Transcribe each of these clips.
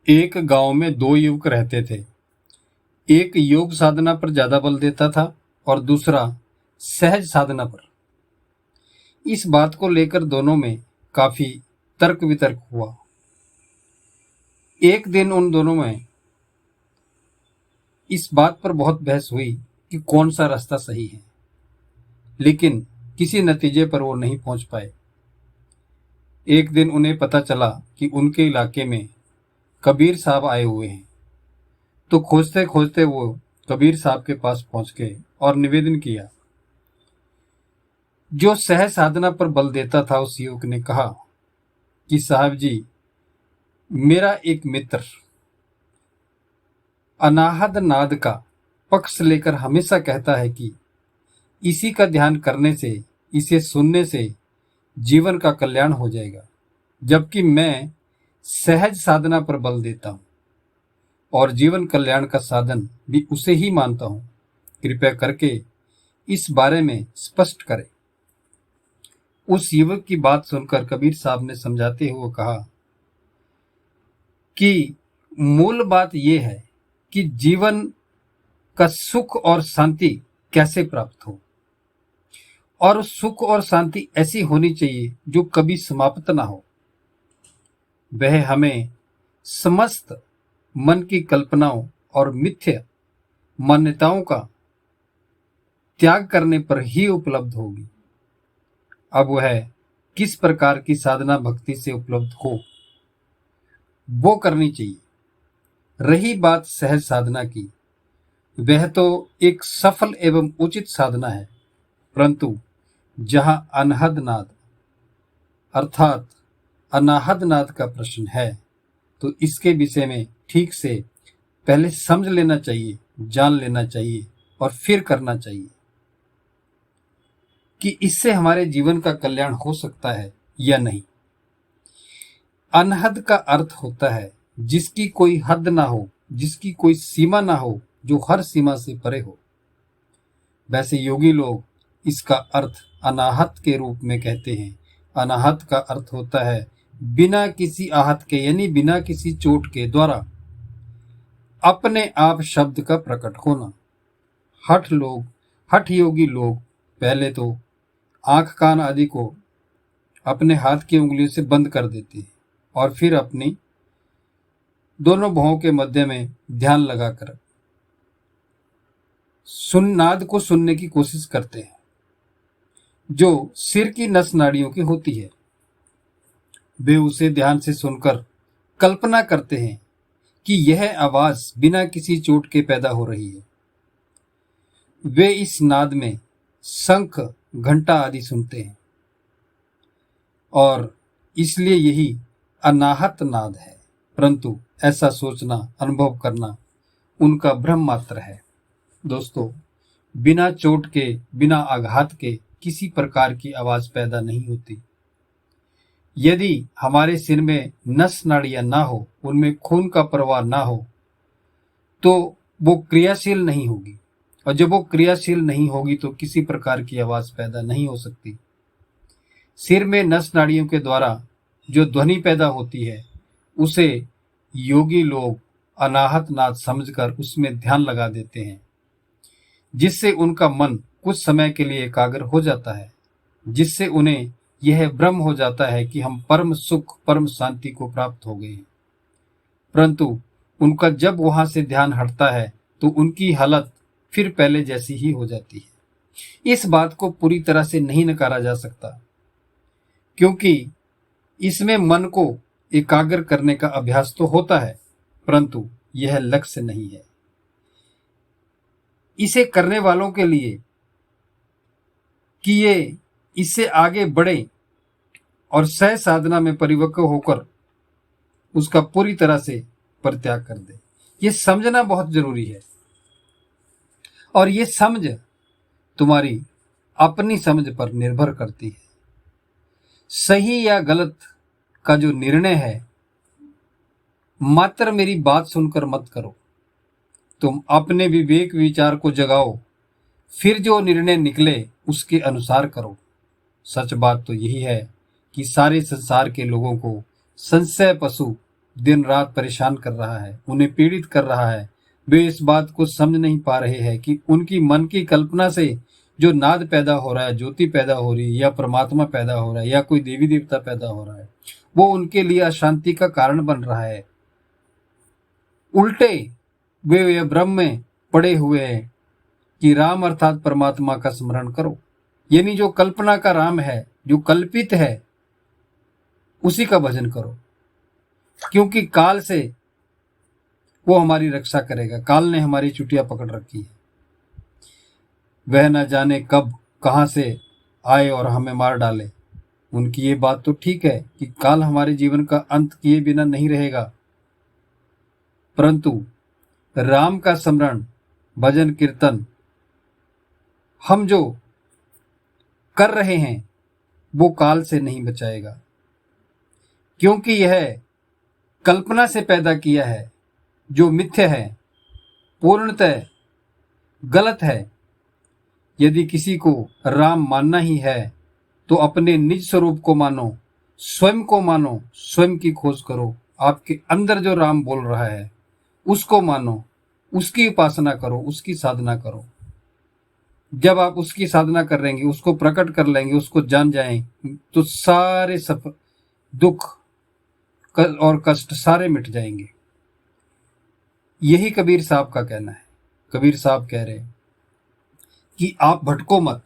एक गांव में दो युवक रहते थे। एक योग साधना पर ज्यादा बल देता था और दूसरा सहज साधना पर। इस बात को लेकर दोनों में काफी तर्क वितर्क हुआ। एक दिन उन दोनों में इस बात पर बहुत बहस हुई कि कौन सा रास्ता सही है, लेकिन किसी नतीजे पर वो नहीं पहुंच पाए। एक दिन उन्हें पता चला कि उनके इलाके में कबीर साहब आए हुए हैं, तो खोजते खोजते वो कबीर साहब के पास पहुंच गए और निवेदन किया। जो सहज साधना पर बल देता था उस युवक ने कहा कि साहब जी, मेरा एक मित्र अनाहद नाद का पक्ष लेकर हमेशा कहता है कि इसी का ध्यान करने से, इसे सुनने से जीवन का कल्याण हो जाएगा, जबकि मैं सहज साधना पर बल देता हूं और जीवन कल्याण का साधन भी उसे ही मानता हूं। कृपया करके इस बारे में स्पष्ट करें। उस युवक की बात सुनकर कबीर साहब ने समझाते हुए कहा कि मूल बात यह है कि जीवन का सुख और शांति कैसे प्राप्त हो, और सुख और शांति ऐसी होनी चाहिए जो कभी समाप्त ना हो। वह हमें समस्त मन की कल्पनाओं और मिथ्या मान्यताओं का त्याग करने पर ही उपलब्ध होगी। अब वह किस प्रकार की साधना भक्ति से उपलब्ध हो, वो करनी चाहिए। रही बात सहज साधना की, वह तो एक सफल एवं उचित साधना है, परंतु जहां अनहद नाद अर्थात अनाहद नाद का प्रश्न है, तो इसके विषय में ठीक से पहले समझ लेना चाहिए, जान लेना चाहिए और फिर करना चाहिए कि इससे हमारे जीवन का कल्याण हो सकता है या नहीं। अनहद का अर्थ होता है जिसकी कोई हद ना हो, जिसकी कोई सीमा ना हो, जो हर सीमा से परे हो। वैसे योगी लोग इसका अर्थ अनाहत के रूप में कहते हैं। अनाहत का अर्थ होता है बिना किसी आहत के, यानी बिना किसी चोट के द्वारा अपने आप शब्द का प्रकट होना। हठ योगी लोग पहले तो आंख कान आदि को अपने हाथ की उंगलियों से बंद कर देते हैं और फिर अपनी दोनों भौं के मध्य में ध्यान लगाकर नाद को सुनने की कोशिश करते हैं, जो सिर की नस नाड़ियों की होती है। वे उसे ध्यान से सुनकर कल्पना करते हैं कि यह आवाज बिना किसी चोट के पैदा हो रही है। वे इस नाद में शंख, घंटा आदि सुनते हैं और इसलिए यही अनाहत नाद है, परंतु ऐसा सोचना, अनुभव करना उनका भ्रम मात्र है। दोस्तों, बिना चोट के, बिना आघात के किसी प्रकार की आवाज पैदा नहीं होती। यदि हमारे सिर में नस नाड़ियां ना हो, उनमें खून का प्रवाह ना हो, तो वो क्रियाशील नहीं होगी, और जब वो क्रियाशील नहीं होगी तो किसी प्रकार की आवाज पैदा नहीं हो सकती। सिर में नस नाड़ियों के द्वारा जो ध्वनि पैदा होती है, उसे योगी लोग अनाहत नाद समझकर उसमें ध्यान लगा देते हैं, जिससे उनका मन कुछ समय के लिए एकाग्र हो जाता है, जिससे उन्हें यह भ्रम हो जाता है कि हम परम सुख, परम शांति को प्राप्त हो गए हैं। परंतु उनका जब वहां से ध्यान हटता है तो उनकी हालत फिर पहले जैसी ही हो जाती है। इस बात को पूरी तरह से नहीं नकारा जा सकता, क्योंकि इसमें मन को एकाग्र करने का अभ्यास तो होता है, परंतु यह लक्ष्य नहीं है। इसे करने वालों के लिए कि ये इससे आगे बढ़े और सहज साधना में परिपक्व होकर उसका पूरी तरह से परित्याग कर दे, ये समझना बहुत जरूरी है। और ये समझ तुम्हारी अपनी समझ पर निर्भर करती है। सही या गलत का जो निर्णय है, मात्र मेरी बात सुनकर मत करो। तुम अपने विवेक विचार को जगाओ, फिर जो निर्णय निकले उसके अनुसार करो। सच बात तो यही है कि सारे संसार के लोगों को संशय पशु दिन रात परेशान कर रहा है, उन्हें पीड़ित कर रहा है। वे इस बात को समझ नहीं पा रहे हैं कि उनकी मन की कल्पना से जो नाद पैदा हो रहा है, ज्योति पैदा हो रही है, या परमात्मा पैदा हो रहा है, या कोई देवी देवता पैदा हो रहा है, वो उनके लिए अशांति का कारण बन रहा है। उल्टे वे भ्रम में पड़े हुए हैं कि राम अर्थात परमात्मा का स्मरण करो, यानी जो कल्पना का राम है, जो कल्पित है, उसी का भजन करो, क्योंकि काल से वो हमारी रक्षा करेगा। काल ने हमारी चुटिया पकड़ रखी है, वह न जाने कब कहां से आए और हमें मार डाले। उनकी ये बात तो ठीक है कि काल हमारे जीवन का अंत किए बिना नहीं रहेगा, परंतु राम का स्मरण, भजन, कीर्तन हम जो कर रहे हैं वो काल से नहीं बचाएगा, क्योंकि यह कल्पना से पैदा किया है, जो मिथ्या है, पूर्णतः गलत है। यदि किसी को राम मानना ही है तो अपने निज स्वरूप को मानो, स्वयं को मानो, स्वयं की खोज करो। आपके अंदर जो राम बोल रहा है उसको मानो, उसकी उपासना करो, उसकी साधना करो। जब आप उसकी साधना कर लेंगे, उसको प्रकट कर लेंगे, उसको जान जाएं, तो सारे दुख और कष्ट सारे मिट जाएंगे। यही कबीर साहब का कहना है। कबीर साहब कह रहे हैं कि आप भटको मत,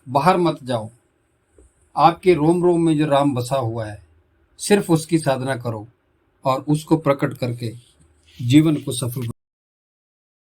बाहर मत जाओ, आपके रोम रोम में जो राम बसा हुआ है, सिर्फ उसकी साधना करो और उसको प्रकट करके जीवन को सफल